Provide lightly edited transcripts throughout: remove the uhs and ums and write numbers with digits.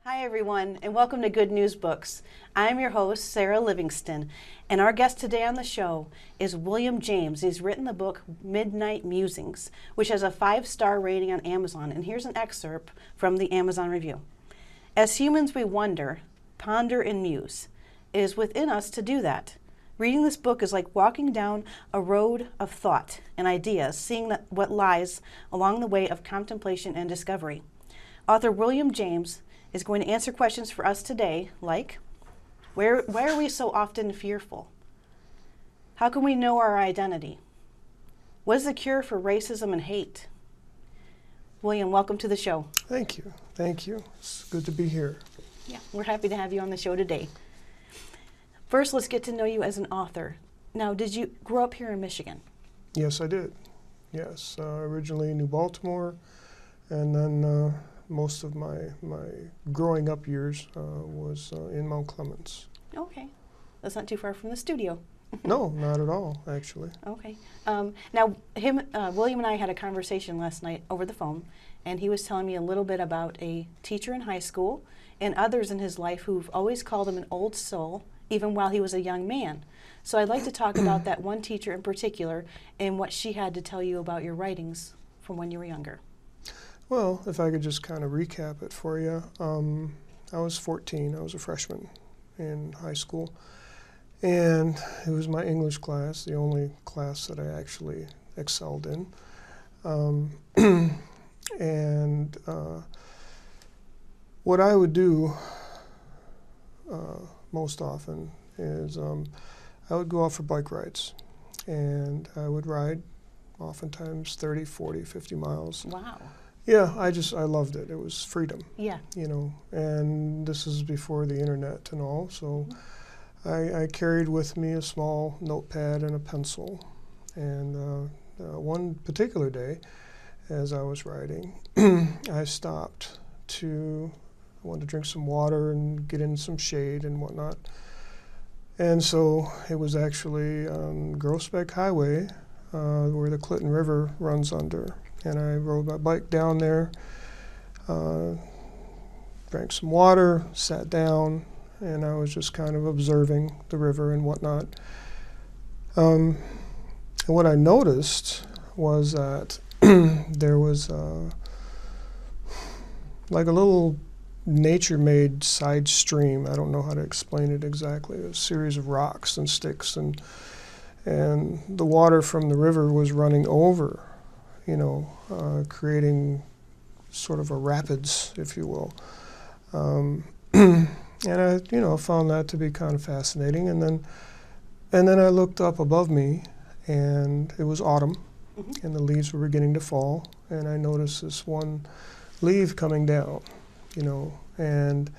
Hi everyone, and welcome to Good News Books. I'm your host, Sara Livingston, and our guest today on the show is William James. He's written the book Midnight Musings, which has a 5-star rating on Amazon, and here's an excerpt from the Amazon review. As humans, we wonder, ponder, and muse. It is within us to do that. Reading this book is like walking down a road of thought and ideas, seeing what lies along the way of contemplation and discovery. Author William James is going to answer questions for us today, like, why are we so often fearful? How can we know our identity? What is the cure for racism and hate? William, welcome to the show. Thank you. Thank you. It's good to be here. Yeah, we're happy to have you on the show today. First, let's get to know you as an author. Now, did you grow up here in Michigan? Yes, I did. Yes, originally New Baltimore, and then most of my growing up years was in Mount Clemens. Okay, that's not too far from the studio. No, not at all, actually. Okay. Now, William and I had a conversation last night over the phone, and he was telling me a little bit about a teacher in high school and others in his life who've always called him an old soul, even while he was a young man. So I'd like to talk about that one teacher in particular and what she had to tell you about your writings from when you were younger. Well, if I could just kind of recap it for you. I was 14. I was a freshman in high school. And it was my English class, the only class that I actually excelled in. And what I would do most often is I would go out for bike rides. And I would ride oftentimes 30, 40, 50 miles. Wow. Yeah, I loved it. It was freedom. Yeah. You know, and this is before the internet and all, so I carried with me a small notepad and a pencil. And one particular day, as I was riding, I stopped I wanted to drink some water and get in some shade and whatnot. And so it was actually on Groesbeck Highway, where the Clinton River runs under. And I rode my bike down there, drank some water, sat down, and I was just kind of observing the river and whatnot. And what I noticed was that there was like a little nature-made side stream. I don't know how to explain it exactly. A series of rocks and sticks, and the water from the river was running over, you know, creating sort of a rapids, if you will. And I, you know, found that to be kind of fascinating. And then I looked up above me, and it was autumn, and the leaves were beginning to fall. And I noticed this one leaf coming down, you know, and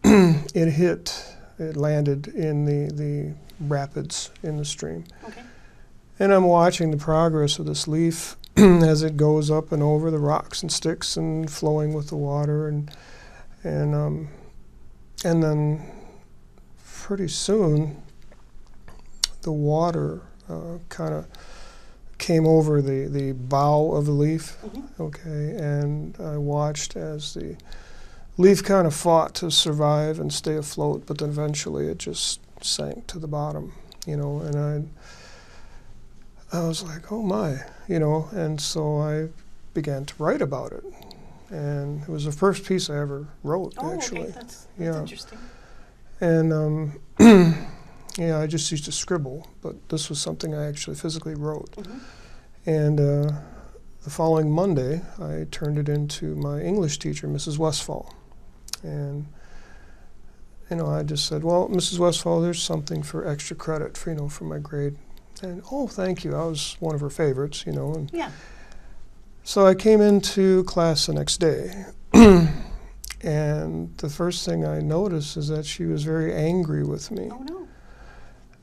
it landed in the rapids in the stream. Okay. And I'm watching the progress of this leaf as it goes up and over the rocks and sticks and flowing with the water, and then pretty soon the water kind of came over the bough of the leaf. Okay, and I watched as the leaf kind of fought to survive and stay afloat, but then eventually it just sank to the bottom, you know, and I was like, oh my, you know, and so I began to write about it. And it was the first piece I ever wrote, actually. Okay, that's interesting. And yeah, I just used to scribble, but this was something I actually physically wrote. And the following Monday, I turned it into my English teacher, Mrs. Westfall. And, you know, I just said, well, Mrs. Westfall, there's something for extra credit for, you know, for my grade. And, oh, thank you. I was one of her favorites, you know. And yeah. So I came into class the next day, and the first thing I noticed is that she was very angry with me. Oh, no.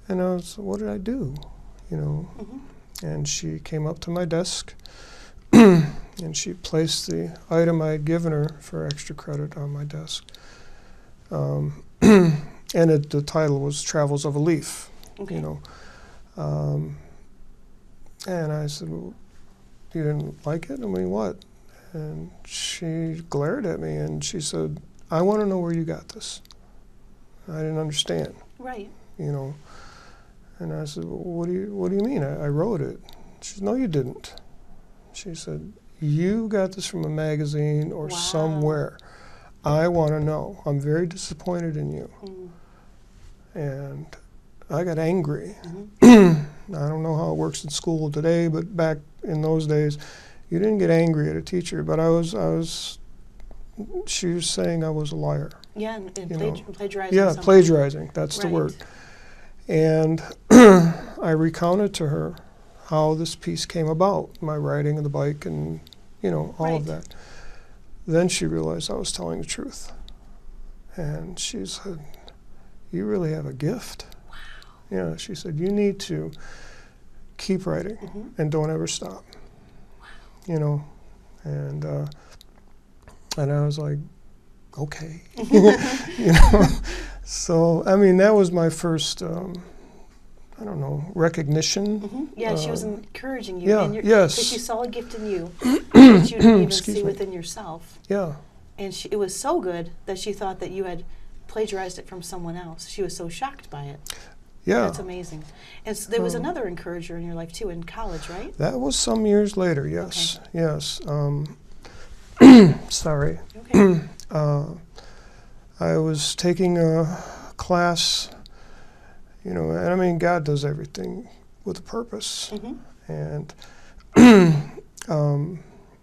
And I was, what did I do, you know? And she came up to my desk, and she placed the item I had given her for extra credit on my desk. And the title was Travels of a Leaf, you know. And I said, well, you didn't like it? I mean, what? And she glared at me and she said, I want to know where you got this. I didn't understand, Right. you know. And I said, well, what do you mean? I wrote it. She said, no, you didn't. She said, you got this from a magazine or Wow. somewhere. I want to know. I'm very disappointed in you. Mm. And I got angry. Mm-hmm. I don't know how it works in school today, but back in those days, you didn't get angry at a teacher. But she was saying I was a liar. Yeah, and You know. plagiarizing. Yeah, something. plagiarizing, that's the Right. word. And I recounted to her how this piece came about, my riding of the bike and, you know, all of Right. that. Then she realized I was telling the truth. And she said, you really have a gift. Wow. Yeah, she said, you need to keep writing Mm-hmm. and don't ever stop. Wow. You know, and I was like, okay. You know, so, I mean, that was my first, I don't know, recognition. Mm-hmm. Yeah, she was encouraging you. Yeah, and yes. Because she saw a gift in you that you didn't even Excuse see me. within yourself. Yeah, And it was so good that she thought that you had plagiarized it from someone else. She was so shocked by it. yeah. That's amazing. And so there was another encourager in your life too, in college, right? That was some years later, yes, yes. Sorry. Okay. I was taking a class, you know, and I mean, God does everything with a purpose. Mm-hmm. And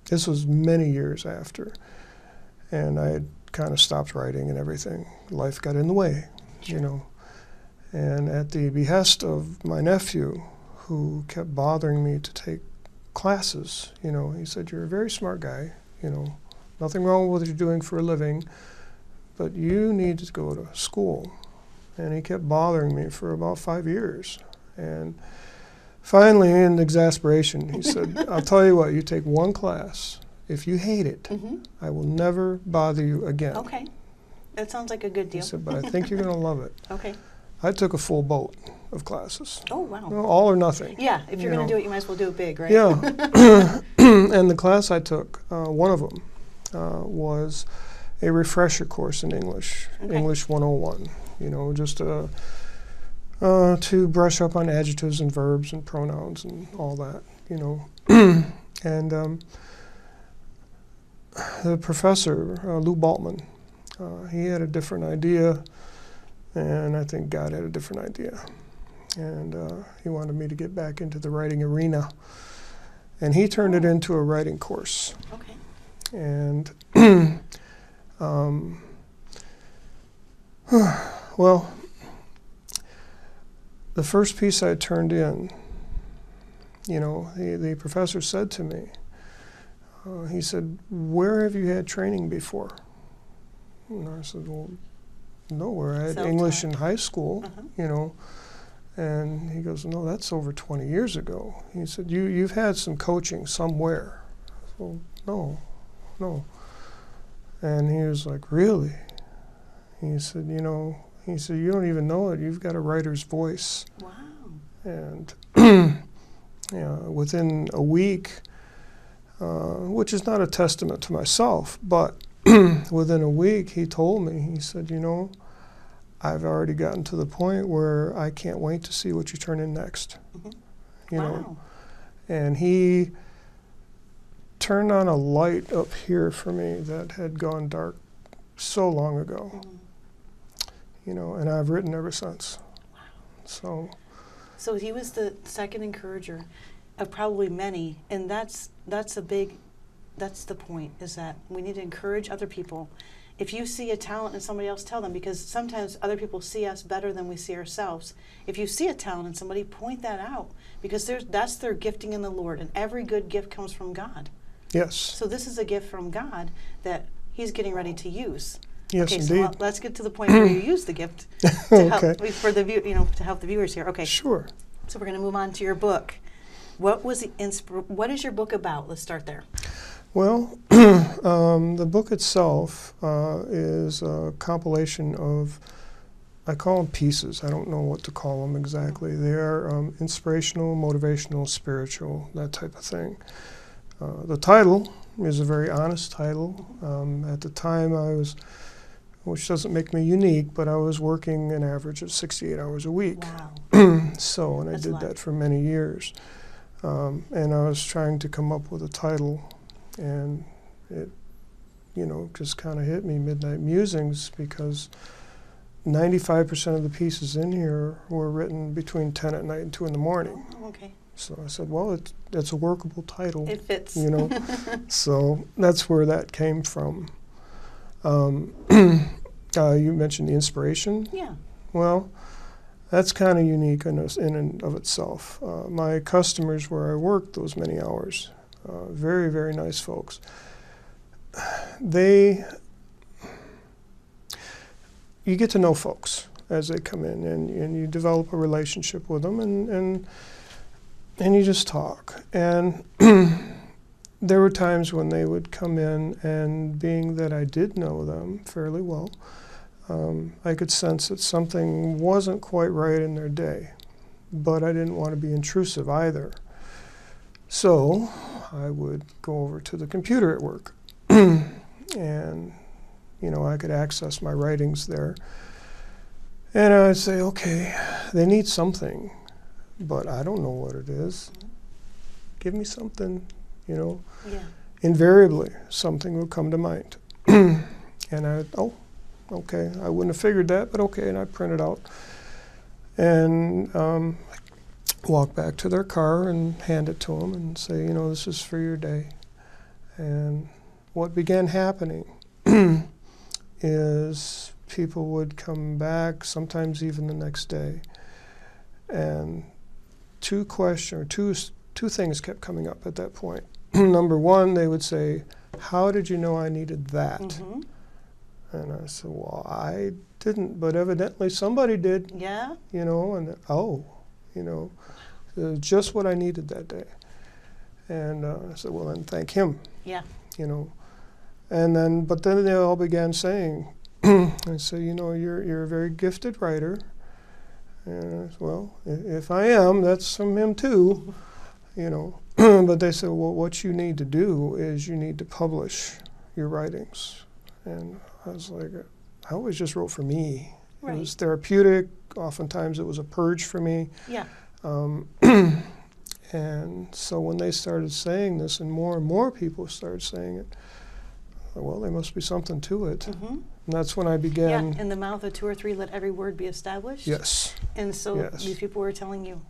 this was many years after, and I had kind of stopped writing and everything. Life got in the way, you know. And at the behest of my nephew, who kept bothering me to take classes, you know, he said, you're a very smart guy, you know, nothing wrong with what you're doing for a living, but you need to go to school. And he kept bothering me for about 5 years. And finally, in exasperation, he said, I'll tell you what, you take one class. If you hate it, Mm-hmm. I will never bother you again. Okay. That sounds like a good deal. He said, but I think you're going to love it. Okay. I took a full boat of classes. Oh, wow. You know, all or nothing. Yeah, if you're You going to know. do it, you might as well do it big, right? Yeah. And the class I took, one of them, was a refresher course in English, Okay. English 101. You know, just to brush up on adjectives and verbs and pronouns and all that, you know. And the professor, Lou Baltman, he had a different idea, and I think God had a different idea. And he wanted me to get back into the writing arena. And he turned it into a writing course. Okay. And, well, the first piece I turned in, you know, the professor said to me, he said, where have you had training before? And I said, well, nowhere. I had Self-taught. English in high school, Uh-huh. you know. And he goes, no, that's over 20 years ago. He said, you've had some coaching somewhere. So, no. And he was like, really? He said, you know, you don't even know it. You've got a writer's voice. Wow. And yeah, within a week, which is not a testament to myself, but within a week he told me, he said, you know, I've already gotten to the point where I can't wait to see what you turn in next. Mhm. You Wow. know, and he turned on a light up here for me that had gone dark so long ago. Mhm. You know, and I've written ever since. So So he was the second encourager of probably many, and that's the point, is that we need to encourage other people. If you see a talent in somebody else, tell them, because sometimes other people see us better than we see ourselves. If you see a talent in somebody, point that out, because that's their gifting in the Lord, and every good gift comes from God. yes, So this is a gift from God that He's getting ready to use. yes, Okay, indeed. so let's get to the point where you use the gift to help Okay. for the to help the viewers here. Okay, Sure. so we're going to move on to your book. What is your book about? Let's start there. Well, the book itself is a compilation of, I call them pieces. I don't know what to call them exactly. They are inspirational, motivational, spiritual, that type of thing. The title is a very honest title. At the time I was which doesn't make me unique, but I was working an average of 68 hours a week. Wow. So, and That's I a did lot. that for many years. And I was trying to come up with a title, and it, just kind of hit me, Midnight Musings, because 95% of the pieces in here were written between 10 at night and 2 in the morning. Oh, okay. So I said, well, it's a workable title. It fits. So that's where that came from. You mentioned the inspiration. Yeah. Well, that's kind of unique in and of itself. My customers where I worked those many hours, very, very nice folks. You get to know folks as they come in, and you develop a relationship with them, and you just talk. And there were times when they would come in, and being that I did know them fairly well, I could sense that something wasn't quite right in their day, but I didn't want to be intrusive either. So I would go over to the computer at work, and I could access my writings there. And I would say, okay, they need something, but I don't know what it is. Give me something, Yeah. Invariably, something would come to mind. And okay, I wouldn't have figured that, but okay, and I'd print it out. And walk back to their car and hand it to them and say, this is for your day. And what began happening is people would come back, sometimes even the next day, and two things kept coming up at that point. Number one, they would say, how did you know I needed that? Mm-hmm. And I said, well, I didn't, but evidently somebody did. Yeah. Just what I needed that day. And I said, well, then thank him. Yeah. But then they all began saying, I said, you're a very gifted writer. And I said, well, if I am, that's from him too, But they said, well, what you need to do is you need to publish your writings. And I was like, I always just wrote for me. Right. It was therapeutic. Oftentimes it was a purge for me. Yeah. And so when they started saying this, and more people started saying it, well, there must be something to it. Mm-hmm. And that's when I began. Yeah, in the mouth of two or three, let every word be established. Yes. And so Yes. these people were telling you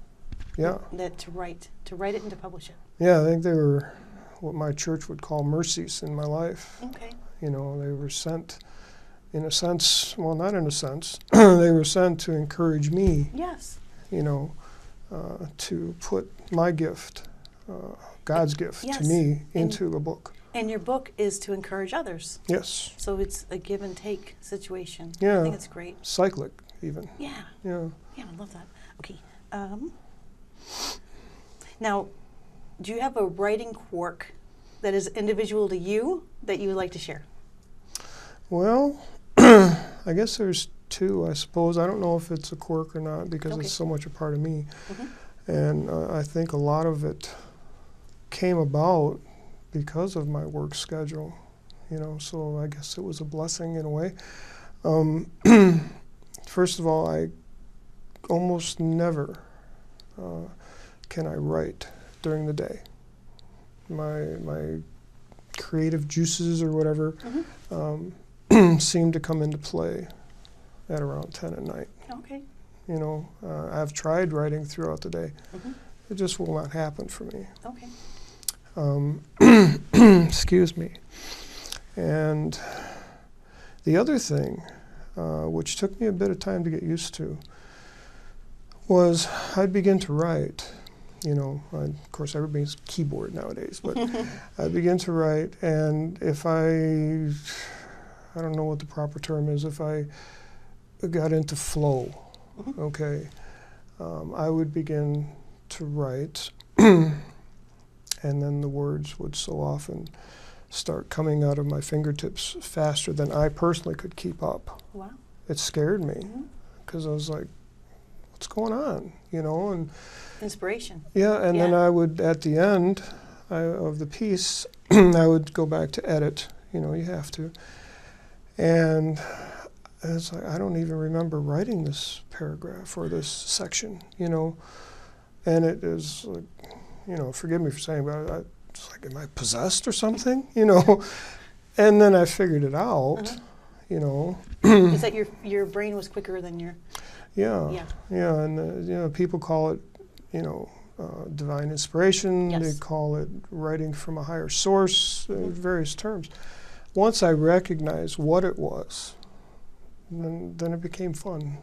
that to write it and to publish it. Yeah, I think they were what my church would call mercies in my life. Okay. They were sent, in a sense, well, not in a sense, they were sent to encourage me, Yes. to put my gift, God's gift Yes. to me, And- into a book. And your book is to encourage others. Yes. So it's a give and take situation. Yeah. I think it's great. Cyclic, even. Yeah. Yeah. Yeah, I love that. Okay. Now, do you have a writing quirk that is individual to you that you would like to share? Well, I guess there's two, I suppose. I don't know if it's a quirk or not because Okay. it's so much a part of me. Mm-hmm. And I think a lot of it came about because of my work schedule, so I guess it was a blessing in a way. First of all, I almost never can I write during the day. My creative juices or whatever seem to come into play at around 10 at night. Okay. I've tried writing throughout the day. Mm-hmm. It just will not happen for me. Okay. Excuse me. And the other thing, which took me a bit of time to get used to, was I'd begin to write. Of course, everybody's keyboard nowadays, but I'd begin to write, and if I don't know what the proper term is, if I got into flow, okay, I would begin to write. And then the words would so often start coming out of my fingertips faster than I personally could keep up. Wow. It scared me because I was like, what's going on? And Inspiration. yeah, and then I would, at the end of the piece, I would go back to edit. You have to. And And it's like, I don't even remember writing this paragraph or this section, you know. And it is, like, you know, forgive me for saying, but it's like, am I possessed or something, you know? And then I figured it out, you know. Is that your brain was quicker than your... Yeah. And, you know, people call it, you know, divine inspiration. Yes. They call it writing from a higher source, various terms. Once I recognized what it was, then it became fun.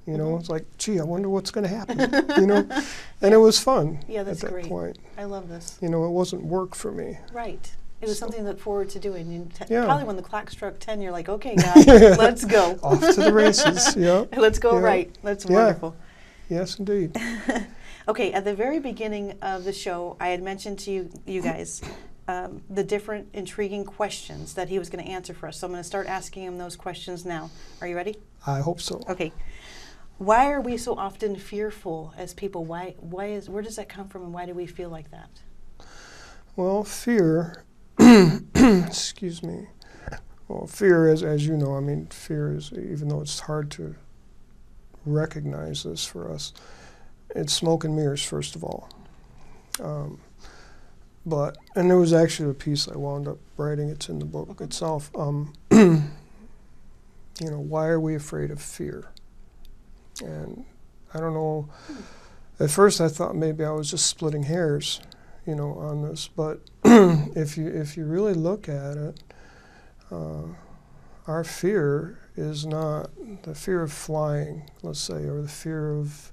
You know, it's like, gee, I wonder what's going to happen, you know? And it was fun Yeah, that's at that great. point. I love this. You know, it wasn't work for me. Right. It was something to look forward to doing. And Yeah. Probably when the clock struck 10, you're like, okay, God, let's go. Off to the races, yeah. Let's go Yeah. right. That's Yeah. wonderful. Yes, indeed. Okay, at the very beginning of the show, I had mentioned to you guys the different intriguing questions that he was going to answer for us. So I'm going to start asking him those questions now. Are you ready? I hope so. Okay. Why are we so often fearful as people? Where does that come from, and why do we feel like that? Well, fear, excuse me. Well, fear, as you know, I mean, fear is, even though it's hard to recognize this for us, it's smoke and mirrors, first of all. And there was actually a piece I wound up writing, it's in the book itself. You know, why are we afraid of fear? And I don't know, at first I thought maybe I was just splitting hairs, you know, on this, but if you really look at it, our fear is not the fear of flying, let's say, or the fear of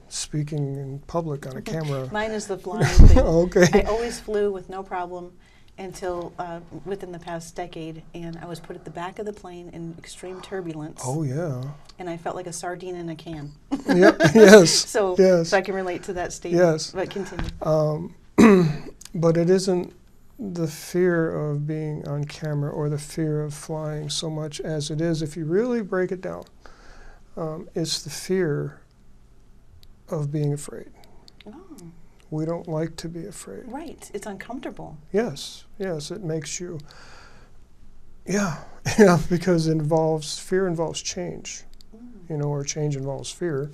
speaking in public on a camera. Mine is the flying thing. Okay. I always flew with no problem until within the past decade, and I was put at the back of the plane in extreme turbulence. Oh, yeah. And I felt like a sardine in a can. Yep, yes. So I can relate to that statement. Yes. But continue. But it isn't the fear of being on camera or the fear of flying so much as it is, if you really break it down, it's the fear of being afraid. Oh. We don't like to be afraid. Right. It's uncomfortable. Yes, it makes you, yeah, because fear involves change, you know, or change involves fear.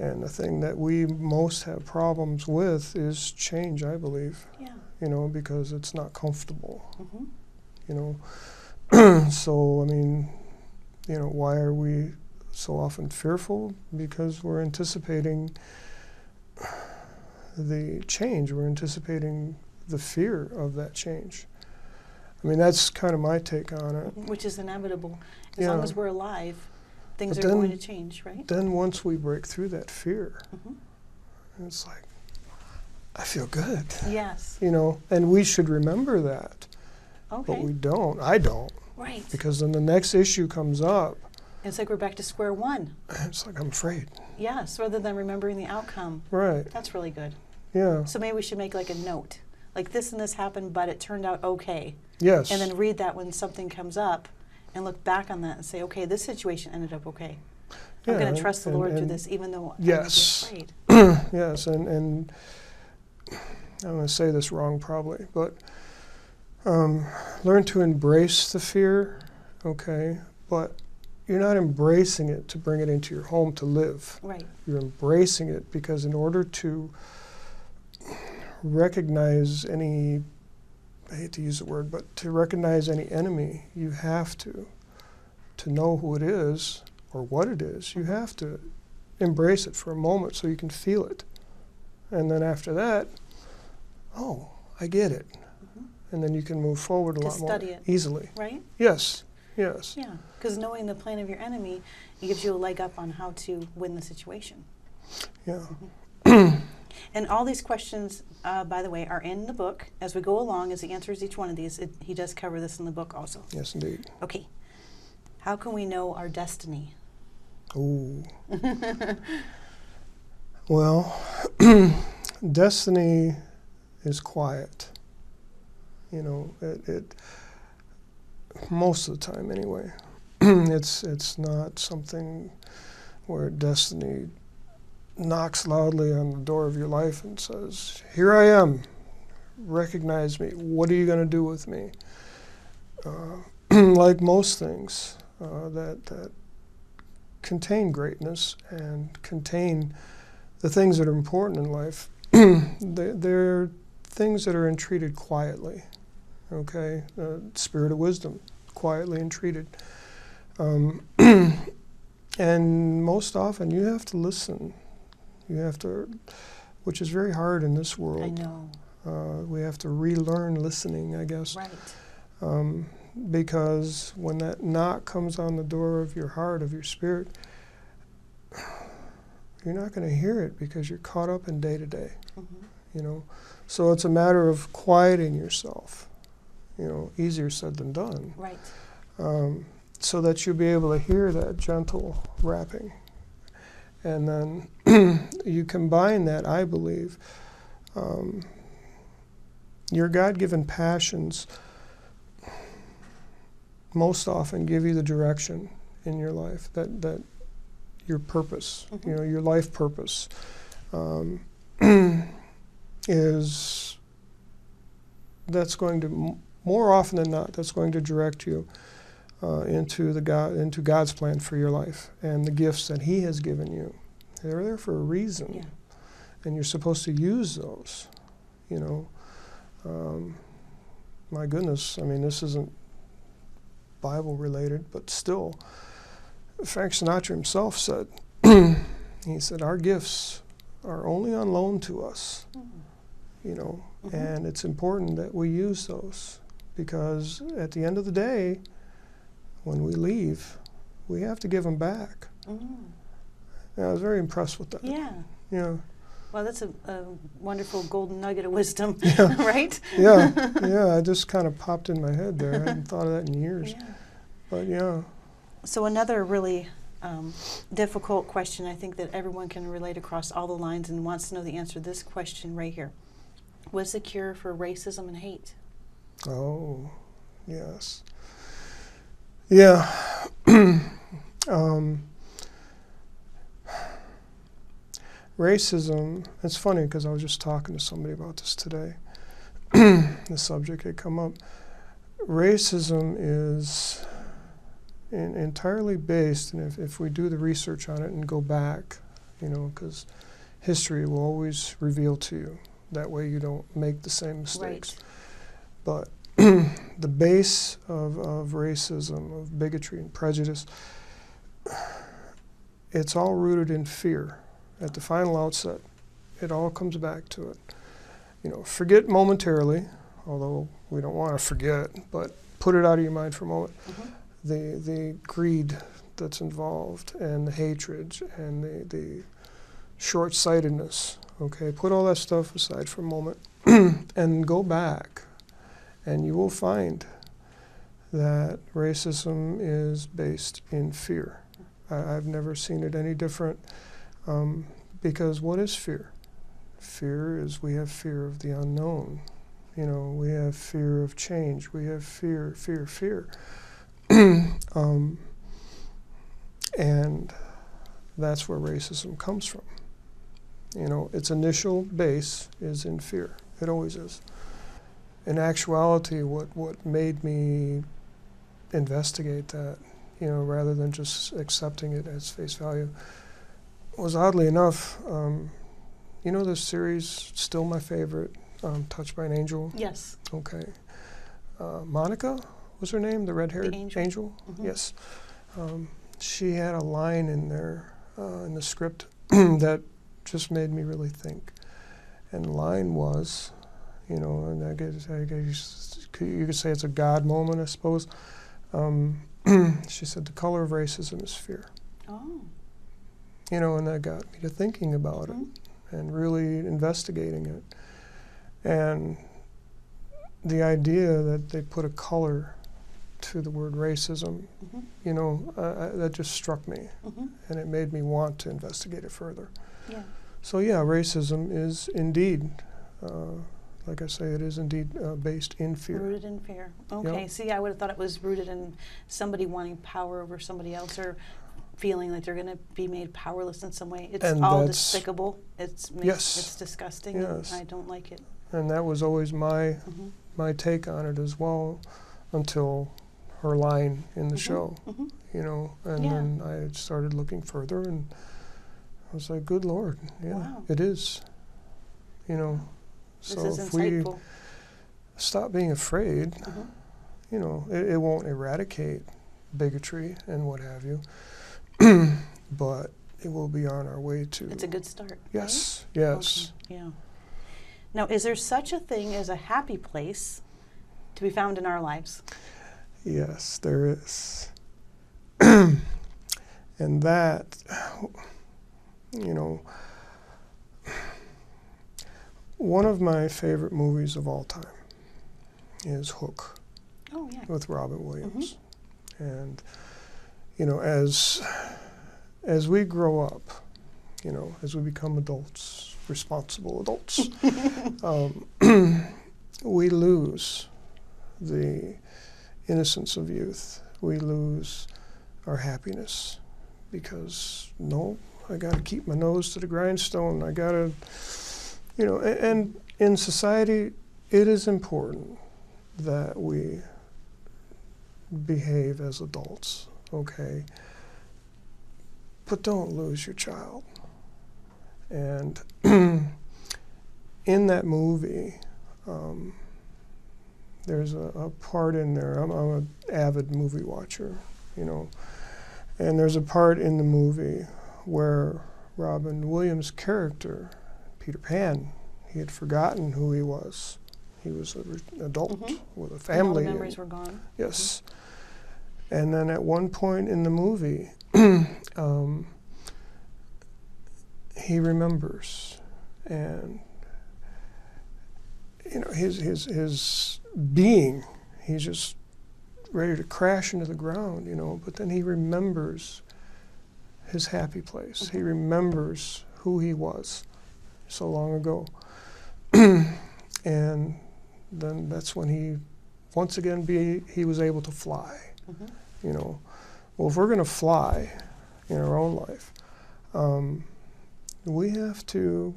And the thing that we most have problems with is change, I believe. Yeah. You know, because it's not comfortable. You know, so I mean, you know, why are we so often fearful? Because we're anticipating the change. We're anticipating the fear of that change. I mean, that's kind of my take on it. Which is inevitable. As long as we're alive, things are going to change, right? Then once we break through that fear, it's like, I feel good. Yes. You know, and we should remember that. Okay. But we don't. I don't. Right. Because then the next issue comes up. It's like we're back to square one. It's like, I'm afraid. Yes, rather than remembering the outcome. Right. That's really good. Yeah. So maybe we should make like a note. Like this and this happened, but it turned out okay. Yes. And then read that when something comes up and look back on that and say, okay, this situation ended up okay. I'm going to trust the Lord through this, even though I'm afraid. Yes, and I'm going to say this wrong probably, but learn to embrace the fear, okay? But you're not embracing it to bring it into your home to live. Right. You're embracing it because in order to recognize any, I hate to use the word, but to recognize any enemy, you have to know who it is or what it is. You have to embrace it for a moment so you can feel it. And then after that, oh, I get it. And then you can move forward a lot more easily. Right? Yes, yes. Yeah, because knowing the plan of your enemy, it gives you a leg up on how to win the situation. Yeah. And all these questions, by the way, are in the book. As we go along, as he answers each one of these, he does cover this in the book also. Yes, indeed. Okay. How can we know our destiny? Oh. Well, destiny is quiet. You know, it most of the time anyway. It's not something where destiny knocks loudly on the door of your life and says, "Here I am. Recognize me. What are you going to do with me?" like most things that contain greatness and contain the things that are important in life, they're things that are entreated quietly, okay? Spirit of wisdom, quietly entreated. And most often you have to listen. You have to, which is very hard in this world. I know. We have to relearn listening, I guess. Right. Because when that knock comes on the door of your heart, of your spirit, you're not going to hear it because you're caught up in day to day, you know. So it's a matter of quieting yourself, you know, easier said than done. Right. So that you'll be able to hear that gentle rapping. And then you combine that, I believe, your God-given passions most often give you the direction in your life, that your purpose, you know, your life purpose is, that's going to, more often than not, that's going to direct you into God's plan for your life and the gifts that He has given you. They're there for a reason, Yeah. and you're supposed to use those, you know. My goodness, I mean, this isn't Bible related, but still, Frank Sinatra himself said, he said, our gifts are only on loan to us, you know, and it's important that we use those, because at the end of the day, when we leave, we have to give them back. And I was very impressed with that. Yeah. Yeah. Well, that's a wonderful golden nugget of wisdom, Yeah. right? Yeah, yeah, it just kind of popped in my head there. I hadn't thought of that in years. Yeah. But yeah. So another really difficult question, I think that everyone can relate across all the lines and wants to know the answer to this question right here. What's the cure for racism and hate? Oh, yes. Yeah. Racism, it's funny because I was just talking to somebody about this today. The subject had come up. Racism is entirely based, and if we do the research on it and go back, you know, because history will always reveal to you. That way you don't make the same mistakes. Right. But the base of racism, of bigotry and prejudice, it's all rooted in fear. At the final outset, it all comes back to it. You know, forget momentarily, although we don't want to forget, but put it out of your mind for a moment. The greed that's involved, and the hatred, and the short-sightedness, okay? Put all that stuff aside for a moment and go back, and you will find that racism is based in fear. I've never seen it any different, because what is fear? Fear is, we have fear of the unknown. You know, we have fear of change. We have fear. And that's where racism comes from. You know, its initial base is in fear. It always is. In actuality, what made me investigate that, you know, rather than just accepting it as face value, was oddly enough, you know, this series, still my favorite, Touched by an Angel? Yes. Okay. Monica was her name, the red-haired angel? Yes. She had a line in there, in the script, that just made me really think. And the line was, you know, and I guess you could say it's a God moment, I suppose. She said, the color of racism is fear. Oh. You know, and that got me to thinking about it and really investigating it. And the idea that they put a color to the word racism, you know, that just struck me. And it made me want to investigate it further. Yeah. So yeah, racism is indeed, like I say, it is indeed based in fear. Rooted in fear. Okay. Yep. See, I would have thought it was rooted in somebody wanting power over somebody else, or feeling like they're going to be made powerless in some way. It's And all despicable. It's Yes. It's disgusting. Yes. And I don't like it. And that was always my take on it as well, until her line in the Mhm. show, Mhm. you know, and Yeah. then I started looking further, and I was like, good Lord, yeah, Wow. it is, you know. This So is if we insightful. stop being afraid, Mhm. you know, it won't eradicate bigotry and what have you, but it will be on our way to. It's a good start. Yes, Right? yes. Okay. Yeah. Now, is there such a thing as a happy place to be found in our lives? Yes, there is. And that, you know, one of my favorite movies of all time is Hook Oh, yeah. with Robin Williams. Mm-hmm. And, you know, as we grow up, you know, as we become adults, responsible adults, we lose the innocence of youth. We lose our happiness because, no, I got to keep my nose to the grindstone. I got to, you know, and in society, it is important that we behave as adults, okay? But don't lose your child. And in that movie, there's a part in there. I'm an avid movie watcher, you know, and there's a part in the movie where Robin Williams' character, Peter Pan, he had forgotten who he was. He was an adult Mhm. with a And all family. the memories were gone. Yes. And then at one point in the movie, he remembers, and you know, his being, he's just ready to crash into the ground, you know, but then he remembers his happy place. Mm-hmm. He remembers who he was so long ago. And then that's when he, once again, he was able to fly, Mm-hmm. you know. Well, if we're going to fly in our own life, we have to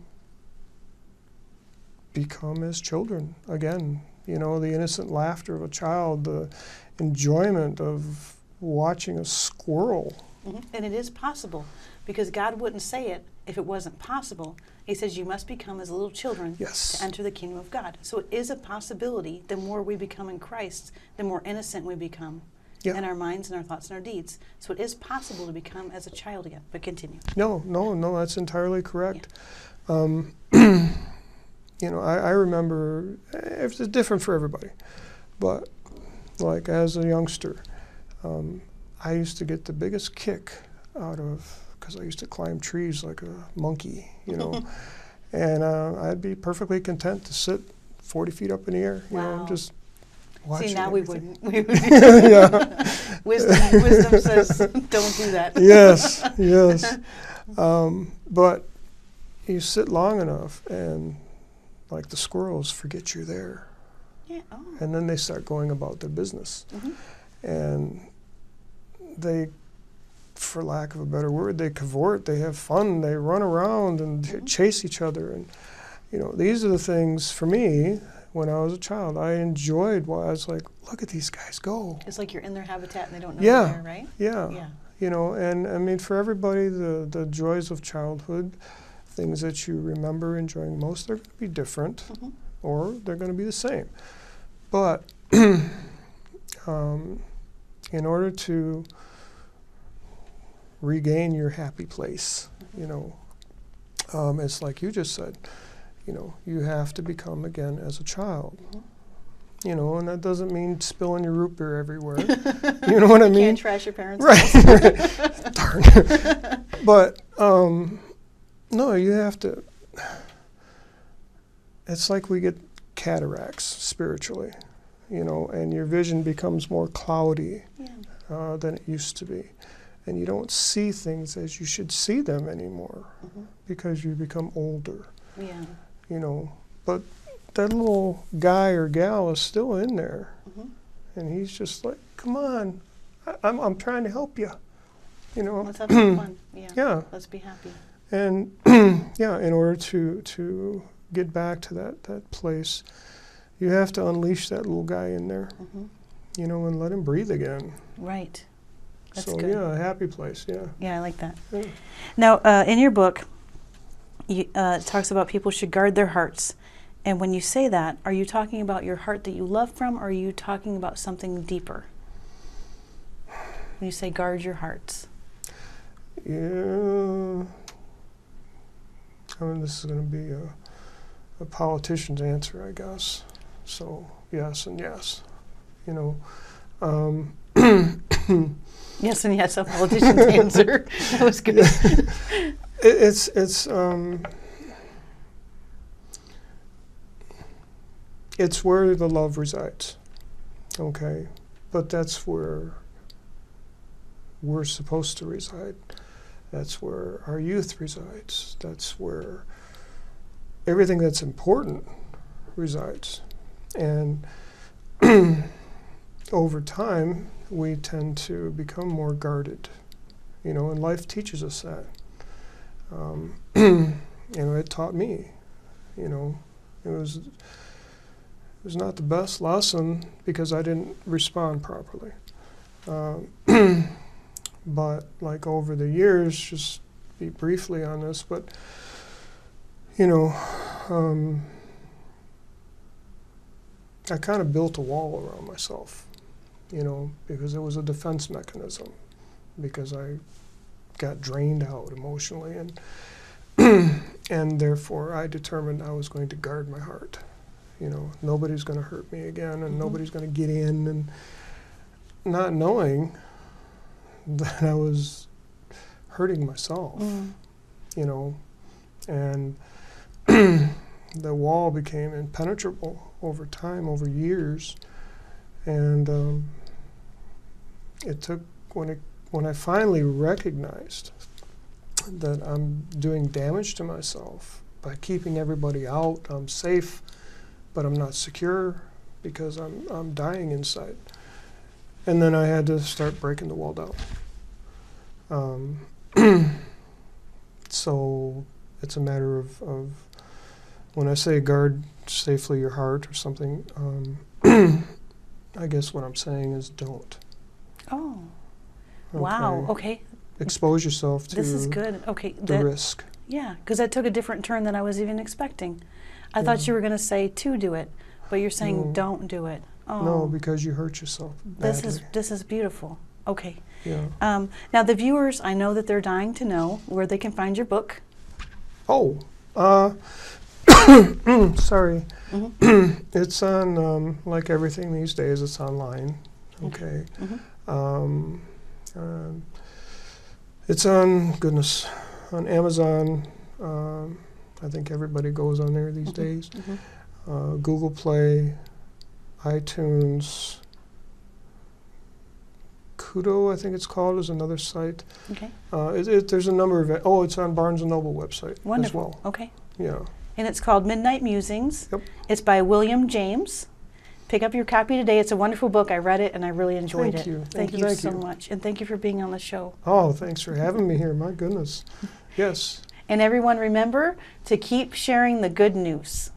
become as children again. You know, the innocent laughter of a child, the enjoyment of watching a squirrel. Mm-hmm. And it is possible, because God wouldn't say it if it wasn't possible. He says you must become as little children Yes. to enter the kingdom of God. So it is a possibility. The more we become in Christ, the more innocent we become in our minds and our thoughts and our deeds. So it is possible to become as a child again. But continue. No, that's entirely correct. Yeah. You know, I remember, it's different for everybody, but like as a youngster, I used to get the biggest kick out of, because I used to climb trees like a monkey, you know, and I'd be perfectly content to sit 40 feet up in the air, you know, Wow. just watching. See, now everything. we wouldn't. Yeah. Wisdom says, don't do that. Yes, yes. But you sit long enough and like the squirrels forget you're there. Yeah. Oh. And then they start going about their business. Mm-hmm. And they, for lack of a better word, they cavort, they have fun, they run around and Mm-hmm. chase each other. And, you know, these are the things, for me, when I was a child, I enjoyed. Why I was like, look at these guys go. It's like you're in their habitat and they don't know Yeah. you're there, right? Yeah. Yeah. You know, and I mean, for everybody, the joys of childhood, things that you remember enjoying most, they're going to be different, Mm-hmm. or they're going to be the same. But in order to regain your happy place, you know, it's like you just said, you know, you have to become again as a child. Mm-hmm. You know, and that doesn't mean spilling your root beer everywhere. You know what I mean? Can't trash your parents' Right. house. Darn. But no, you have to. It's like we get cataracts spiritually, you know, and your vision becomes more cloudy Yeah. than it used to be. And you don't see things as you should see them anymore Mm-hmm. because you become older, Yeah. you know. But that little guy or gal is still in there. Mm-hmm. And he's just like, come on, I'm trying to help you, you know. Let's have some fun. Yeah. Yeah. Let's be happy. And yeah, in order to get back to that place, you have to unleash that little guy in there. Mm-hmm. you know, and let him breathe again. Right. That's So good. yeah, a happy place. Yeah. Yeah, I like that. Yeah. Now, in your book, it talks about people should guard their hearts. And when you say that, are you talking about your heart that you love from, or are you talking about something deeper? When you say guard your hearts. Yeah. I mean, this is going to be a politician's answer, I guess. So yes and yes. You know. Yes and yes, a politician's answer. That was good. It's where the love resides, okay? But that's where we're supposed to reside. That's where our youth resides. That's where everything that's important resides. And over time, we tend to become more guarded, you know, and life teaches us that. You know, it taught me, you know, it was not the best lesson because I didn't respond properly. But like over the years, just be briefly on this, but you know, I kind of built a wall around myself, you know, because it was a defense mechanism, because I got drained out emotionally, and and therefore I determined I was going to guard my heart. You know, nobody's going to hurt me again, and nobody's going to get in, and not knowing that I was hurting myself, you know, and the wall became impenetrable over time, over years, and it took, when I finally recognized that I'm doing damage to myself by keeping everybody out, I'm safe, but I'm not secure because I'm dying inside. And then I had to start breaking the wall down. So it's a matter of when I say guard safely your heart or something, I guess what I'm saying is don't. Oh, wow, okay. Expose yourself to This is good. Okay, the risk. Yeah, because that took a different turn than I was even expecting. I thought you were going to say to do it, but you're saying don't do it. Oh. No, because you hurt yourself badly. This is beautiful. Okay. Yeah. Now the viewers, I know that they're dying to know where they can find your book. Oh, sorry. It's on, like everything these days, it's online. Okay. It's on, goodness, on Amazon. I think everybody goes on there these days. Google Play, iTunes, Kudo, I think it's called, is another site. Okay. There's a number of, it's on Barnes & Noble website as well. Okay. Yeah. And it's called Midnight Musings. Yep. It's by William James. Pick up your copy today. It's a wonderful book. I read it and I really enjoyed it. Thank you. Thank you so much. And thank you for being on the show. Oh, thanks for having me here. My goodness. Yes. And everyone remember to keep sharing the good news.